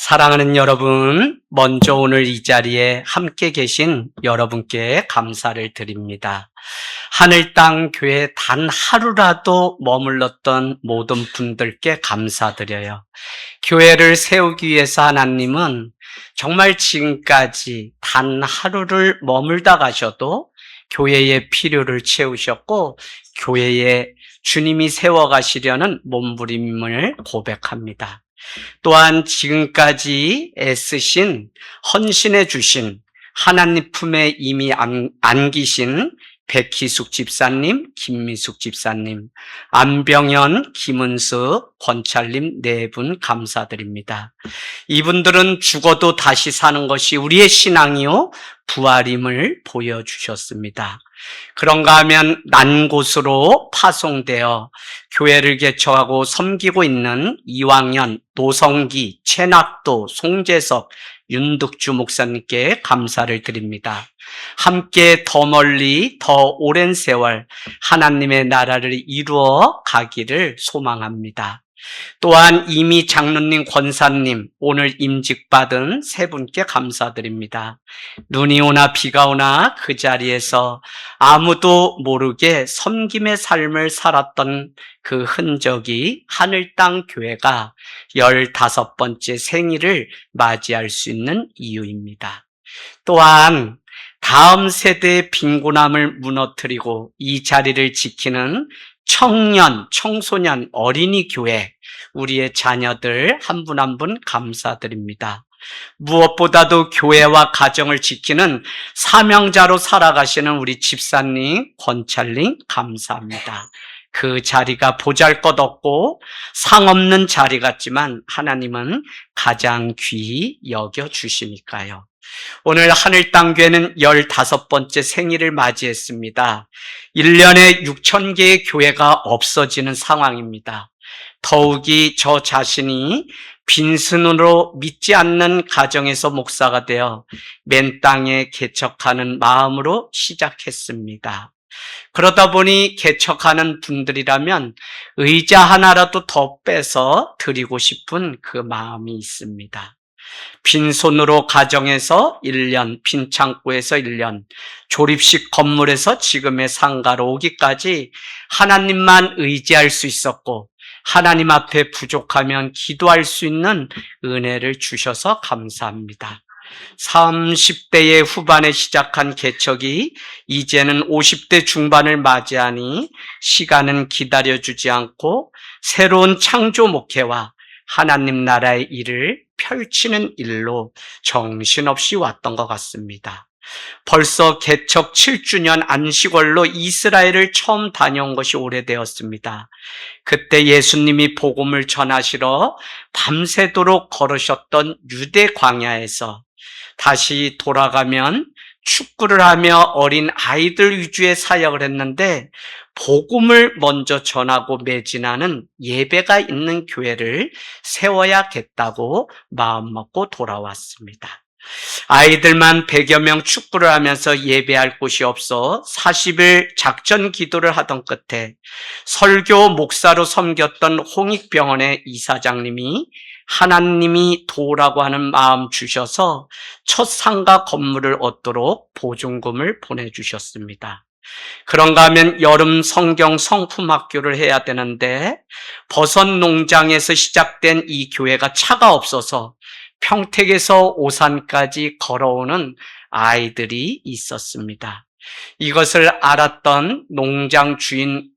사랑하는 여러분, 먼저 오늘 이 자리에 함께 계신 여러분께 감사를 드립니다. 하늘 땅 교회 단 하루라도 머물렀던 모든 분들께 감사드려요. 교회를 세우기 위해서 하나님은 정말 지금까지 단 하루를 머물다 가셔도 교회의 필요를 채우셨고 교회에 주님이 세워가시려는 몸부림을 고백합니다. 또한 지금까지 애쓰신, 헌신해 주신, 하나님 품에 이미 안기신 백희숙 집사님, 김미숙 집사님, 안병현, 김은수, 권찰님 네 분 감사드립니다. 이분들은 죽어도 다시 사는 것이 우리의 신앙이요 부활임을 보여주셨습니다. 그런가 하면 난 곳으로 파송되어 교회를 개척하고 섬기고 있는 이왕현, 노성기, 최낙도, 송재석, 윤득주 목사님께 감사를 드립니다. 함께 더 멀리 더 오랜 세월 하나님의 나라를 이루어 가기를 소망합니다. 또한 이미 장로님, 권사님 오늘 임직받은 세 분께 감사드립니다. 눈이 오나 비가 오나 그 자리에서 아무도 모르게 섬김의 삶을 살았던 그 흔적이 하늘 땅 교회가 15번째 생일을 맞이할 수 있는 이유입니다. 또한 다음 세대의 빈곤함을 무너뜨리고 이 자리를 지키는 청년, 청소년, 어린이 교회, 우리의 자녀들 한 분 한 분 감사드립니다. 무엇보다도 교회와 가정을 지키는 사명자로 살아가시는 우리 집사님, 권찰님 감사합니다. 그 자리가 보잘것없고 상 없는 자리 같지만 하나님은 가장 귀히 여겨주시니까요. 오늘 하늘 땅 교회는 15번째 생일을 맞이했습니다. 1년에 6,000개의 교회가 없어지는 상황입니다. 더욱이 저 자신이 빈손으로 믿지 않는 가정에서 목사가 되어 맨 땅에 개척하는 마음으로 시작했습니다. 그러다 보니 개척하는 분들이라면 의자 하나라도 더 빼서 드리고 싶은 그 마음이 있습니다. 빈손으로 가정에서 1년, 빈 창고에서 1년, 조립식 건물에서 지금의 상가로 오기까지 하나님만 의지할 수 있었고 하나님 앞에 부족하면 기도할 수 있는 은혜를 주셔서 감사합니다. 30대의 후반에 시작한 개척이 이제는 50대 중반을 맞이하니 시간은 기다려주지 않고 새로운 창조 목회와 하나님 나라의 일을 펼치는 일로 정신없이 왔던 것 같습니다. 벌써 개척 7주년 안식월로 이스라엘을 처음 다녀온 것이 오래되었습니다. 그때 예수님이 복음을 전하시러 밤새도록 걸으셨던 유대 광야에서 다시 돌아가면 축구를 하며 어린 아이들 위주의 사역을 했는데 복음을 먼저 전하고 매진하는 예배가 있는 교회를 세워야겠다고 마음먹고 돌아왔습니다. 아이들만 100여 명 축구를 하면서 예배할 곳이 없어 40일 작전 기도를 하던 끝에 설교 목사로 섬겼던 홍익병원의 이사장님이 하나님이 도우라고 하는 마음 주셔서 첫 상가 건물을 얻도록 보증금을 보내주셨습니다. 그런가 하면 여름 성경 성품학교를 해야 되는데 버섯 농장에서 시작된 이 교회가 차가 없어서 평택에서 오산까지 걸어오는 아이들이 있었습니다. 이것을 알았던 농장 주인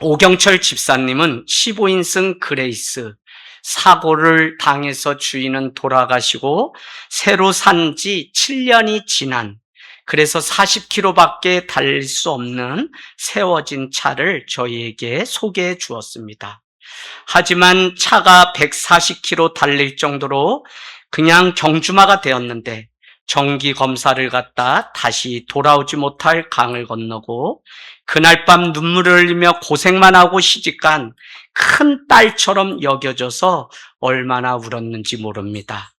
오경철 집사님은 15인승 그레이스 사고를 당해서 주인은 돌아가시고 새로 산 지 7년이 지난 그래서 40km밖에 달릴 수 없는 세워진 차를 저희에게 소개해 주었습니다. 하지만 차가 140km 달릴 정도로 그냥 경주마가 되었는데 정기 검사를 갔다 다시 돌아오지 못할 강을 건너고 그날 밤 눈물을 흘리며 고생만 하고 시집간 큰 딸처럼 여겨져서 얼마나 울었는지 모릅니다.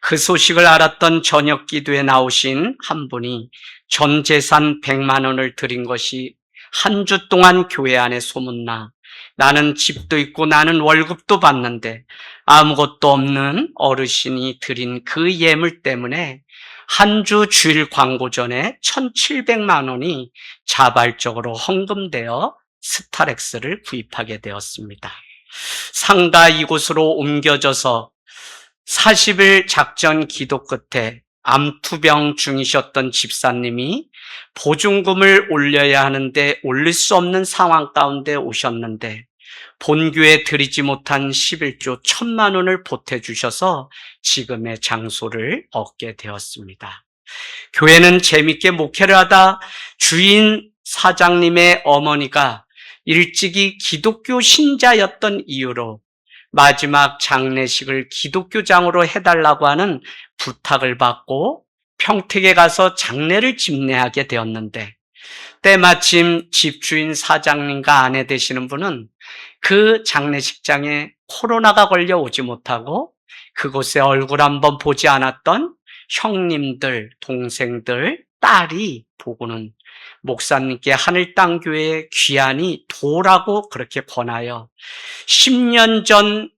그 소식을 알았던 저녁 기도에 나오신 한 분이 전 재산 100만 원을 드린 것이 한 주 동안 교회 안에 소문나 나는 집도 있고 나는 월급도 받는데 아무것도 없는 어르신이 드린 그 예물 때문에 한 주 주일 광고 전에 1,700만 원이 자발적으로 헌금되어 스타렉스를 구입하게 되었습니다. 상가 이곳으로 옮겨져서 40일 작전 기도 끝에 암투병 중이셨던 집사님이 보증금을 올려야 하는데 올릴 수 없는 상황 가운데 오셨는데 본교에 드리지 못한 11조 1,000만 원을 보태주셔서 지금의 장소를 얻게 되었습니다. 교회는 재밌게 목회를 하다 주인 사장님의 어머니가 일찍이 기독교 신자였던 이유로 마지막 장례식을 기독교장으로 해달라고 하는 부탁을 받고 평택에 가서 장례를 집례하게 되었는데 때마침 집주인 사장님과 아내 되시는 분은 그 장례식장에 코로나가 걸려 오지 못하고 그곳에 얼굴 한번 보지 않았던 형님들, 동생들, 딸이 보고는 목사님께 하늘땅교회 귀환이 도라고 그렇게 권하여 10년 전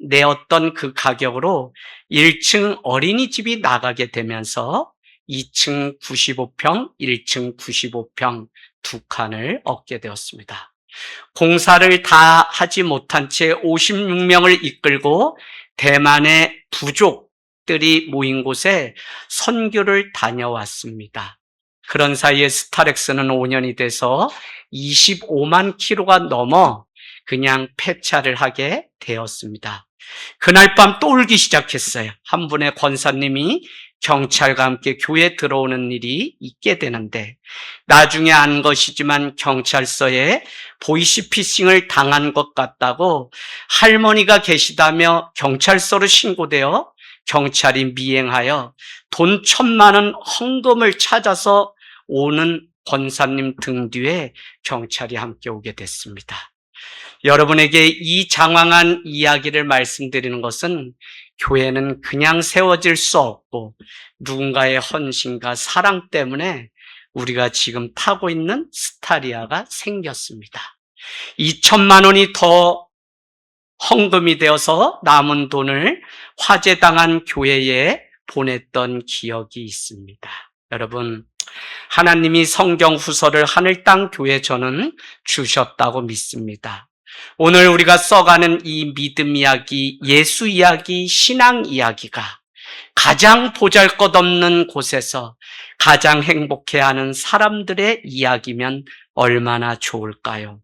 내었던 그 가격으로 1층 어린이집이 나가게 되면서 2층 95평, 1층 95평 두 칸을 얻게 되었습니다. 공사를 다 하지 못한 채 56명을 이끌고 대만의 부족들이 모인 곳에 선교를 다녀왔습니다. 그런 사이에 스타렉스는 5년이 돼서 25만 킬로가 넘어 그냥 폐차를 하게 되었습니다. 그날 밤 또 울기 시작했어요. 한 분의 권사님이 경찰과 함께 교회에 들어오는 일이 있게 되는데 나중에 안 것이지만 경찰서에 보이스피싱을 당한 것 같다고 할머니가 계시다며 경찰서로 신고되어 경찰이 미행하여 돈 1,000만 원 헌금을 찾아서 오는 권사님 등 뒤에 경찰이 함께 오게 됐습니다. 여러분에게 이 장황한 이야기를 말씀드리는 것은 교회는 그냥 세워질 수 없고 누군가의 헌신과 사랑 때문에 우리가 지금 타고 있는 스타리아가 생겼습니다. 2,000만 원이 더 헌금이 되어서 남은 돈을 화재당한 교회에 보냈던 기억이 있습니다. 여러분, 하나님이 성경 후서를 하늘 땅 교회 저는 주셨다고 믿습니다. 오늘 우리가 써가는 이 믿음 이야기, 예수 이야기, 신앙 이야기가 가장 보잘것없는 곳에서 가장 행복해하는 사람들의 이야기면 얼마나 좋을까요?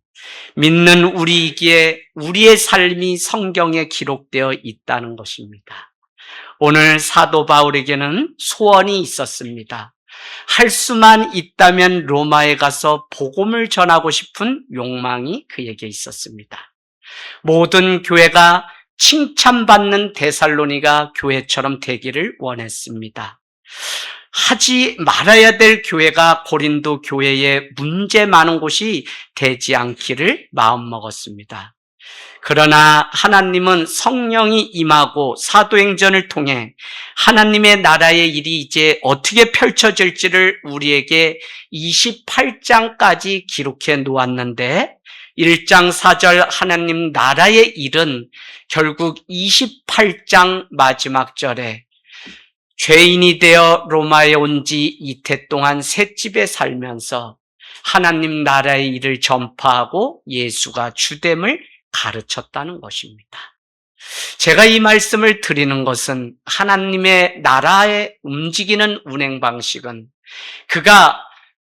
믿는 우리에게 우리의 삶이 성경에 기록되어 있다는 것입니다. 오늘 사도 바울에게는 소원이 있었습니다. 할 수만 있다면 로마에 가서 복음을 전하고 싶은 욕망이 그에게 있었습니다. 모든 교회가 칭찬받는 데살로니가 교회처럼 되기를 원했습니다. 하지 말아야 될 교회가 고린도 교회에 문제 많은 곳이 되지 않기를 마음먹었습니다. 그러나 하나님은 성령이 임하고 사도행전을 통해 하나님의 나라의 일이 이제 어떻게 펼쳐질지를 우리에게 28장까지 기록해 놓았는데 1장 4절 하나님 나라의 일은 결국 28장 마지막 절에 죄인이 되어 로마에 온 지 이태 동안 셋집에 살면서 하나님 나라의 일을 전파하고 예수가 주됨을 가르쳤다는 것입니다. 제가 이 말씀을 드리는 것은 하나님의 나라에 움직이는 운행 방식은 그가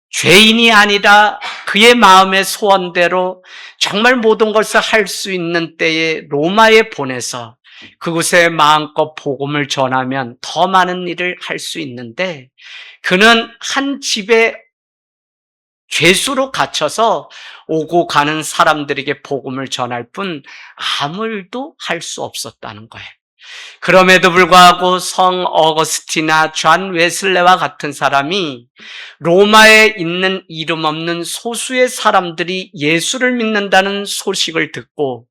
죄인이 아니라 그의 마음의 소원대로 정말 모든 것을 할 수 있는 때에 로마에 보내서 그곳에 마음껏 복음을 전하면 더 많은 일을 할 수 있는데 그는 한 집에 죄수로 갇혀서 오고 가는 사람들에게 복음을 전할 뿐 아무 일도 할 수 없었다는 거예요. 그럼에도 불구하고 성 어거스티나 존 웨슬레와 같은 사람이 로마에 있는 이름 없는 소수의 사람들이 예수를 믿는다는 소식을 듣고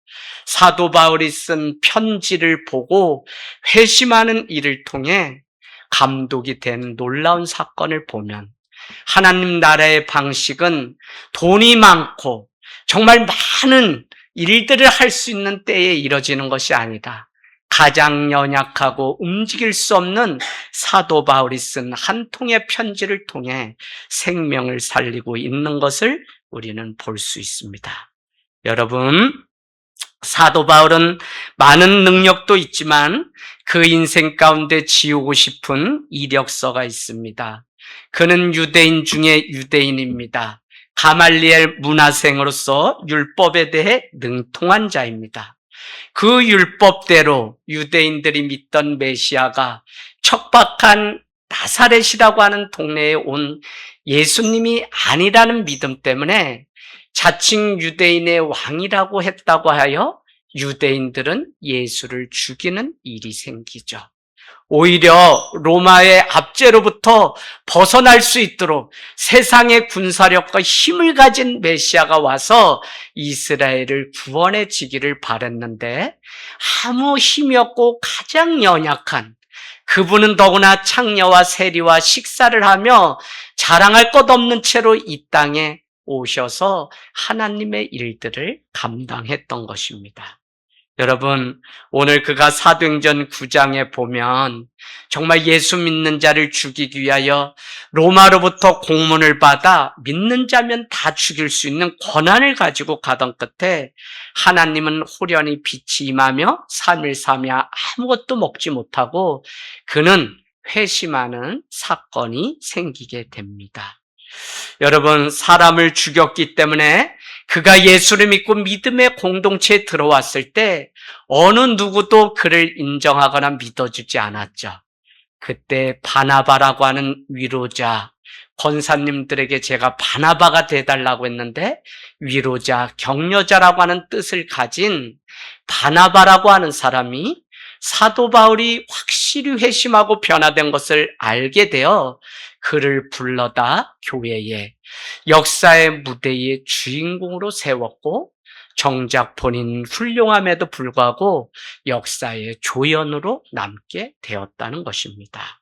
사도 바울이 쓴 편지를 보고 회심하는 일을 통해 감독이 된 놀라운 사건을 보면 하나님 나라의 방식은 돈이 많고 정말 많은 일들을 할 수 있는 때에 이뤄지는 것이 아니다. 가장 연약하고 움직일 수 없는 사도 바울이 쓴 한 통의 편지를 통해 생명을 살리고 있는 것을 우리는 볼 수 있습니다. 여러분, 사도 바울은 많은 능력도 있지만 그 인생 가운데 지우고 싶은 이력서가 있습니다. 그는 유대인 중에 유대인입니다. 가말리엘 문화생으로서 율법에 대해 능통한 자입니다. 그 율법대로 유대인들이 믿던 메시아가 척박한 나사렛이라고 하는 동네에 온 예수님이 아니라는 믿음 때문에 자칭 유대인의 왕이라고 했다고 하여 유대인들은 예수를 죽이는 일이 생기죠. 오히려 로마의 압제로부터 벗어날 수 있도록 세상의 군사력과 힘을 가진 메시아가 와서 이스라엘을 구원해 주기를 바랐는데 아무 힘이 없고 가장 연약한 그분은 더구나 창녀와 세리와 식사를 하며 자랑할 것 없는 채로 이 땅에 오셔서 하나님의 일들을 감당했던 것입니다. 여러분, 오늘 그가 사도행전 9장에 보면 정말 예수 믿는 자를 죽이기 위하여 로마로부터 공문을 받아 믿는 자면 다 죽일 수 있는 권한을 가지고 가던 끝에 하나님은 호련히 빛이 임하며 3일 3야 아무것도 먹지 못하고 그는 회심하는 사건이 생기게 됩니다. 여러분, 사람을 죽였기 때문에 그가 예수를 믿고 믿음의 공동체에 들어왔을 때 어느 누구도 그를 인정하거나 믿어주지 않았죠. 그때 바나바라고 하는 위로자, 권사님들에게 제가 바나바가 돼달라고 했는데 위로자, 격려자라고 하는 뜻을 가진 바나바라고 하는 사람이 사도 바울이 확실히 회심하고 변화된 것을 알게 되어 그를 불러다 교회에 역사의 무대의 주인공으로 세웠고 정작 본인 훌륭함에도 불구하고 역사의 조연으로 남게 되었다는 것입니다.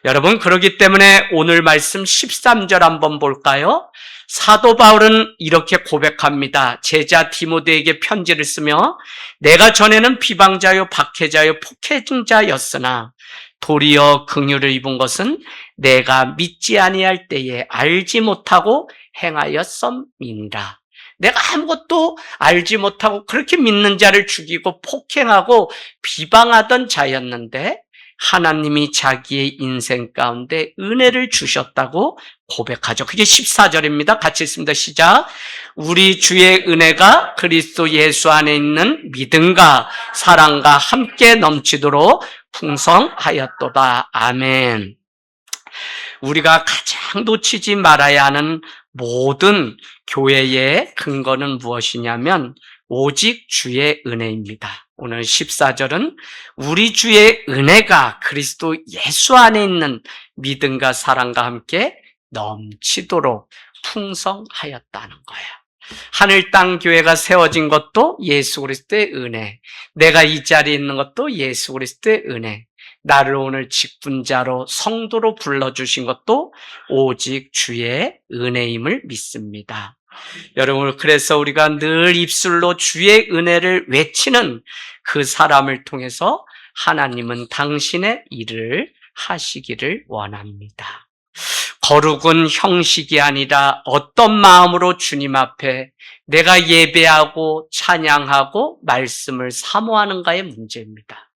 여러분, 그렇기 때문에 오늘 말씀 13절 한번 볼까요? 사도 바울은 이렇게 고백합니다. 제자 디모데에게 편지를 쓰며 내가 전에는 비방자요 박해자요 폭행자였으나 도리어 긍휼을 입은 것은 내가 믿지 아니할 때에 알지 못하고 행하였음이니라. 내가 아무것도 알지 못하고 그렇게 믿는 자를 죽이고 폭행하고 비방하던 자였는데 하나님이 자기의 인생 가운데 은혜를 주셨다고 고백하죠. 그게 14절입니다. 같이 읽습니다. 시작. 우리 주의 은혜가 그리스도 예수 안에 있는 믿음과 사랑과 함께 넘치도록 풍성하였도다. 아멘. 우리가 가장 놓치지 말아야 하는 모든 교회의 근거는 무엇이냐면 오직 주의 은혜입니다. 오늘 14절은 우리 주의 은혜가 그리스도 예수 안에 있는 믿음과 사랑과 함께 넘치도록 풍성하였다는 거예요. 하늘 땅 교회가 세워진 것도 예수 그리스도의 은혜, 내가 이 자리에 있는 것도 예수 그리스도의 은혜, 나를 오늘 직분자로 성도로 불러주신 것도 오직 주의 은혜임을 믿습니다. 여러분, 그래서 우리가 늘 입술로 주의 은혜를 외치는 그 사람을 통해서 하나님은 당신의 일을 하시기를 원합니다. 거룩은 형식이 아니라 어떤 마음으로 주님 앞에 내가 예배하고 찬양하고 말씀을 사모하는가의 문제입니다.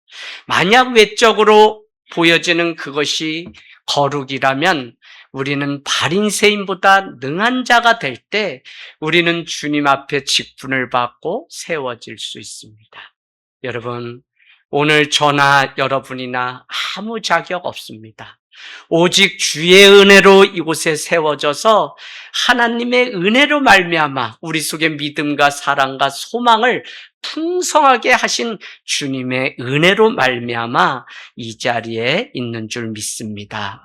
만약 외적으로 보여지는 그것이 거룩이라면 우리는 바리새인보다 능한 자가 될 때 우리는 주님 앞에 직분을 받고 세워질 수 있습니다. 여러분, 오늘 저나 여러분이나 아무 자격 없습니다. 오직 주의 은혜로 이곳에 세워져서 하나님의 은혜로 말미암아 우리 속에 믿음과 사랑과 소망을 풍성하게 하신 주님의 은혜로 말미암아 이 자리에 있는 줄 믿습니다.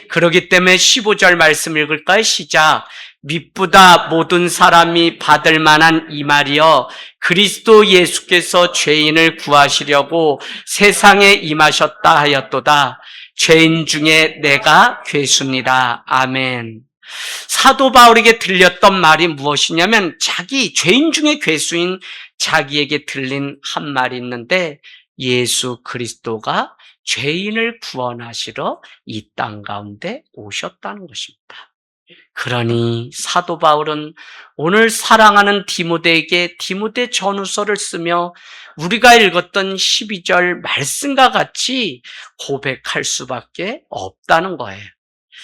그렇기 때문에 15절 말씀 읽을까요? 시작. 믿보다 모든 사람이 받을 만한 이 말이여 그리스도 예수께서 죄인을 구하시려고 세상에 임하셨다 하였도다. 죄인 중에 내가 괴수니라. 아멘. 사도 바울에게 들렸던 말이 무엇이냐면 자기 죄인 중에 괴수인 자기에게 들린 한 말이 있는데 예수 그리스도가 죄인을 구원하시러 이 땅 가운데 오셨다는 것입니다. 그러니 사도 바울은 오늘 사랑하는 디모데에게 디모데 전후서를 쓰며 우리가 읽었던 12절 말씀과 같이 고백할 수밖에 없다는 거예요.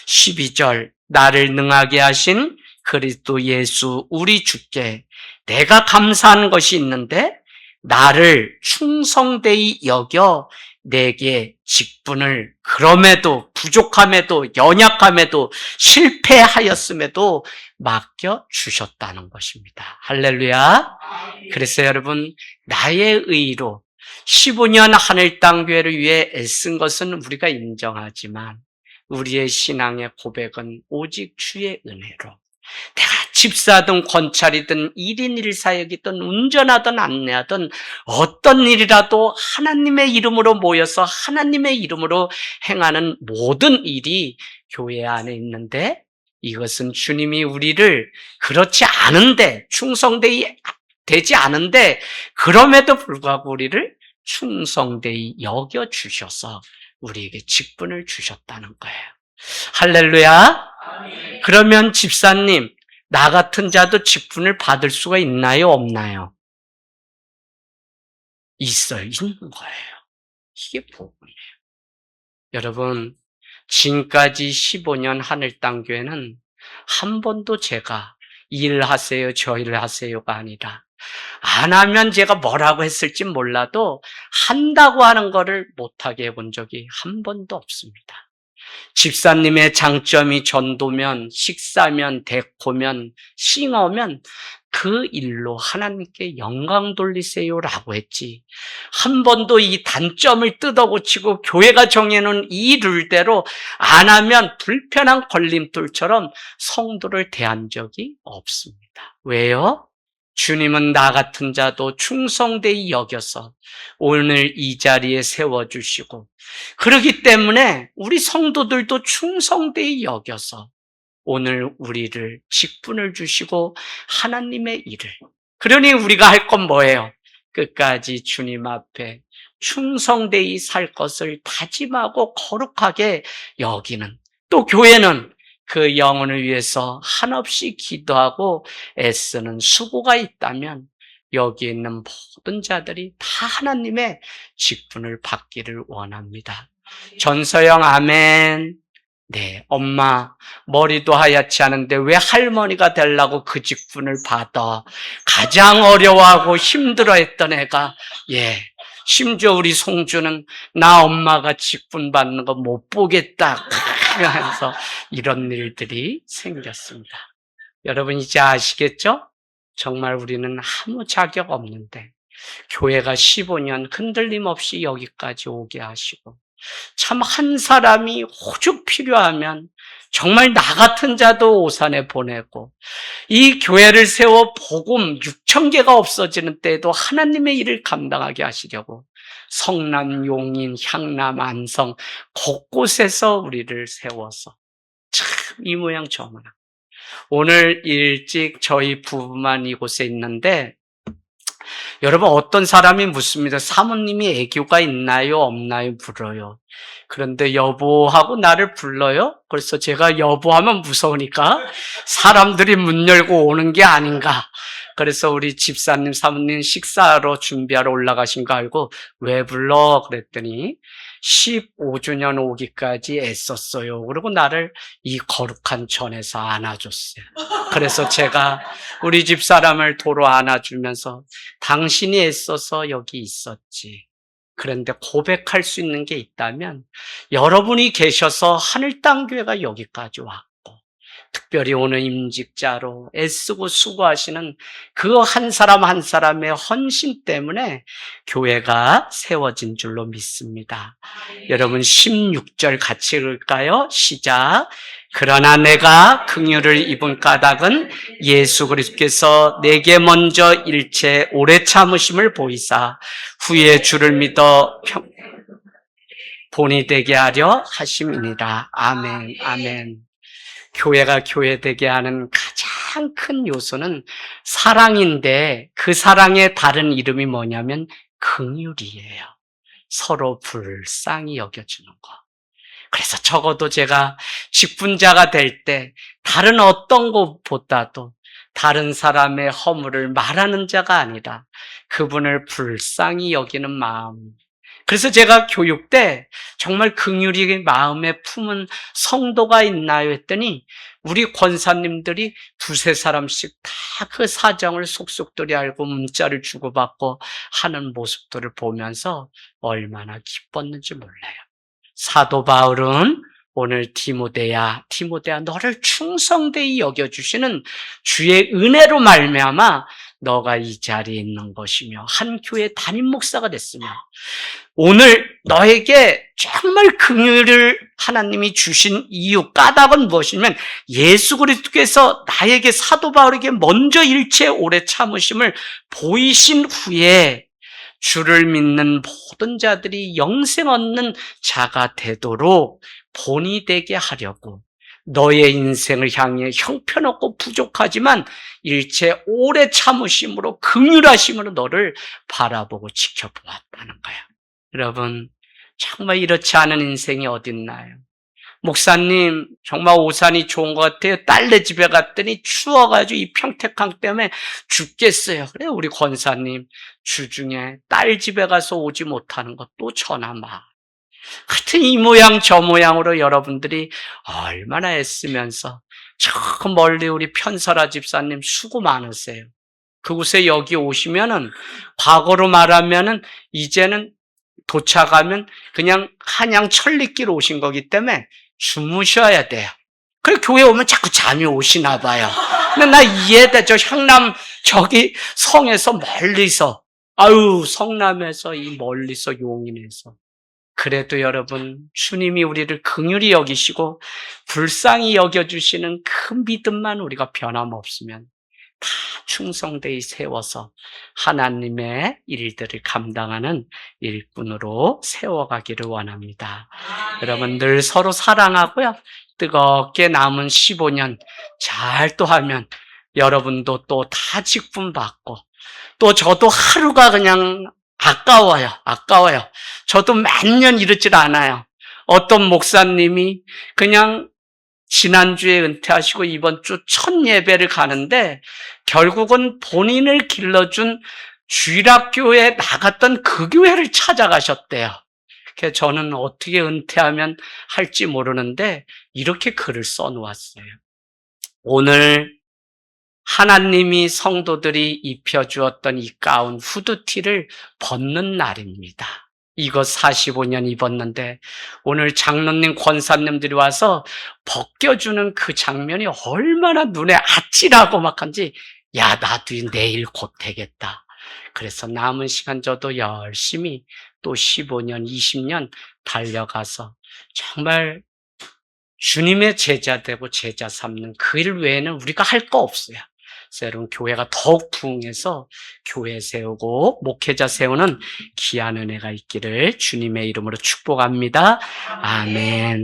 12절 나를 능하게 하신 그리스도 예수 우리 주께 내가 감사한 것이 있는데 나를 충성되이 여겨 내게 직분을 그럼에도 부족함에도 연약함에도 실패하였음에도 맡겨주셨다는 것입니다. 할렐루야. 그래서 여러분 나의 의로 15년 하늘 땅 교회를 위해 애쓴 것은 우리가 인정하지만 우리의 신앙의 고백은 오직 주의 은혜로 내가 집사든 권찰이든 1인 1사역이든 운전하든 안내하든 어떤 일이라도 하나님의 이름으로 모여서 하나님의 이름으로 행하는 모든 일이 교회 안에 있는데 이것은 주님이 우리를 그렇지 않은데 충성되지 않은데 그럼에도 불구하고 우리를 충성되이 여겨주셔서 우리에게 직분을 주셨다는 거예요. 할렐루야. 그러면 집사님, 나 같은 자도 직분을 받을 수가 있나요? 없나요? 있어요. 있는 거예요. 이게 복음이에요. 여러분, 지금까지 15년 하늘 땅 교회는 한 번도 제가 일하세요, 저 일하세요가 아니라 안 하면 제가 뭐라고 했을지 몰라도 한다고 하는 거를 못하게 해본 적이 한 번도 없습니다. 집사님의 장점이 전도면, 식사면, 데코면, 싱어면 그 일로 하나님께 영광 돌리세요라고 했지. 한 번도 이 단점을 뜯어고치고 교회가 정해놓은 이 룰대로 안 하면 불편한 걸림돌처럼 성도를 대한 적이 없습니다. 왜요? 주님은 나 같은 자도 충성되이 여겨서 오늘 이 자리에 세워주시고 그렇기 때문에 우리 성도들도 충성되이 여겨서 오늘 우리를 직분을 주시고 하나님의 일을 그러니 우리가 할 건 뭐예요? 끝까지 주님 앞에 충성되이 살 것을 다짐하고 거룩하게 여기는 또 교회는 그 영혼을 위해서 한없이 기도하고 애쓰는 수고가 있다면 여기 있는 모든 자들이 다 하나님의 직분을 받기를 원합니다. 전서영 아멘. 네, 엄마 머리도 하얗지 않은데 왜 할머니가 되려고 그 직분을 받아? 가장 어려워하고 힘들어했던 애가 심지어 우리 송주는 나 엄마가 직분 받는 거 못 보겠다 하면서 이런 일들이 생겼습니다. 여러분 이제 아시겠죠? 정말 우리는 아무 자격 없는데 교회가 15년 흔들림 없이 여기까지 오게 하시고 참 한 사람이 오죽 필요하면 정말 나 같은 자도 오산에 보내고 이 교회를 세워 복음 6,000개가 없어지는 때에도 하나님의 일을 감당하게 하시려고 성남, 용인, 향남, 안성 곳곳에서 우리를 세워서 참 이 모양 저 모양. 오늘 일찍 저희 부부만 이곳에 있는데 여러분 어떤 사람이 묻습니다. 사모님이 애교가 있나요? 없나요? 물어요. 그런데 여보하고 나를 불러요? 그래서 제가 여보하면 무서우니까 사람들이 문 열고 오는 게 아닌가. 그래서 우리 집사님, 사모님 식사하러 준비하러 올라가신 거 알고 왜 불러? 그랬더니 15주년 오기까지 애썼어요. 그리고 나를 이 거룩한 전에서 안아줬어요. 그래서 제가 우리 집 사람을 도로 안아주면서 당신이 애써서 여기 있었지. 그런데 고백할 수 있는 게 있다면 여러분이 계셔서 하늘 땅 교회가 여기까지 왔고 특별히 오늘 임직자로 애쓰고 수고하시는 그 한 사람 한 사람의 헌신 때문에 교회가 세워진 줄로 믿습니다. 여러분 16절 같이 읽을까요? 시작. 그러나 내가 긍휼을 입은 까닭은 예수 그리스도께서 내게 먼저 일체 오래 참으심을 보이사 후에 주를 믿어 본이 되게 하려 하심이니라. 아멘, 아멘. 교회가 교회되게 하는 가장 큰 요소는 사랑인데 그 사랑의 다른 이름이 뭐냐면 긍휼이에요. 서로 불쌍히 여겨주는 거. 그래서 적어도 제가 직분자가 될 때 다른 어떤 것보다도 다른 사람의 허물을 말하는 자가 아니라 그분을 불쌍히 여기는 마음. 그래서 제가 교육 때 정말 긍휼히 마음에 품은 성도가 있나요? 했더니 우리 권사님들이 두세 사람씩 다 그 사정을 속속들이 알고 문자를 주고받고 하는 모습들을 보면서 얼마나 기뻤는지 몰라요. 사도 바울은 오늘 디모데야 너를 충성되이 여겨주시는 주의 은혜로 말미암아 너가 이 자리에 있는 것이며 한 교회 담임 목사가 됐으며 오늘 너에게 정말 긍휼을 하나님이 주신 이유, 까닭은 무엇이냐면 예수 그리스도께서 나에게 사도 바울에게 먼저 일체 오래 참으심을 보이신 후에 주를 믿는 모든 자들이 영생 얻는 자가 되도록 본이 되게 하려고 너의 인생을 향해 형편없고 부족하지만 일체 오래 참으심으로 긍휼하심으로 너를 바라보고 지켜보았다는 거야. 여러분, 정말 이렇지 않은 인생이 어딨나요? 목사님, 정말 오산이 좋은 것 같아요. 딸네 집에 갔더니 추워가지고 이 평택항 때문에 죽겠어요. 그래, 우리 권사님, 주중에 딸 집에 가서 오지 못하는 것도 전화마. 하여튼 이 모양 저 모양으로 여러분들이 얼마나 애쓰면서 저 멀리 우리 편설아 집사님 수고 많으세요. 그곳에 여기 오시면은 과거로 말하면은 이제는 도착하면 그냥 한양 천리길 오신 거기 때문에 주무셔야 돼요. 그래 교회 오면 자꾸 잠이 오시나 봐요. 근데 나 이해돼. 저 향남 저기 성에서 멀리서 성남에서 이 멀리서 용인에서 그래도 여러분 주님이 우리를 긍휼히 여기시고 불쌍히 여겨주시는 그 믿음만 우리가 변함없으면 다 충성되이 세워서 하나님의 일들을 감당하는 일꾼으로 세워가기를 원합니다. 여러분 늘 서로 사랑하고요. 뜨겁게 남은 15년 잘 또 하면 여러분도 또 다 직분 받고 또 저도 하루가 그냥 아까워요. 저도 만년 이러질 않아요. 어떤 목사님이 그냥 지난주에 은퇴하시고 이번 주 첫 예배를 가는데 결국은 본인을 길러준 주일학교에 나갔던 그 교회를 찾아가셨대요. 그래서 저는 어떻게 은퇴하면 할지 모르는데 이렇게 글을 써놓았어요. 오늘 하나님이 성도들이 입혀주었던 이 가운 후드티를 벗는 날입니다. 이거 45년 입었는데 오늘 장로님 권사님들이 와서 벗겨주는 그 장면이 얼마나 눈에 아찔하고 막한지 야 나도 내일 곧 되겠다. 그래서 남은 시간 저도 열심히 또 15년 20년 달려가서 정말 주님의 제자 되고 제자 삼는 그 일 외에는 우리가 할 거 없어요. 여러분 교회가 더욱 부흥해서 교회 세우고 목회자 세우는 귀한 은혜가 있기를 주님의 이름으로 축복합니다. 아멘.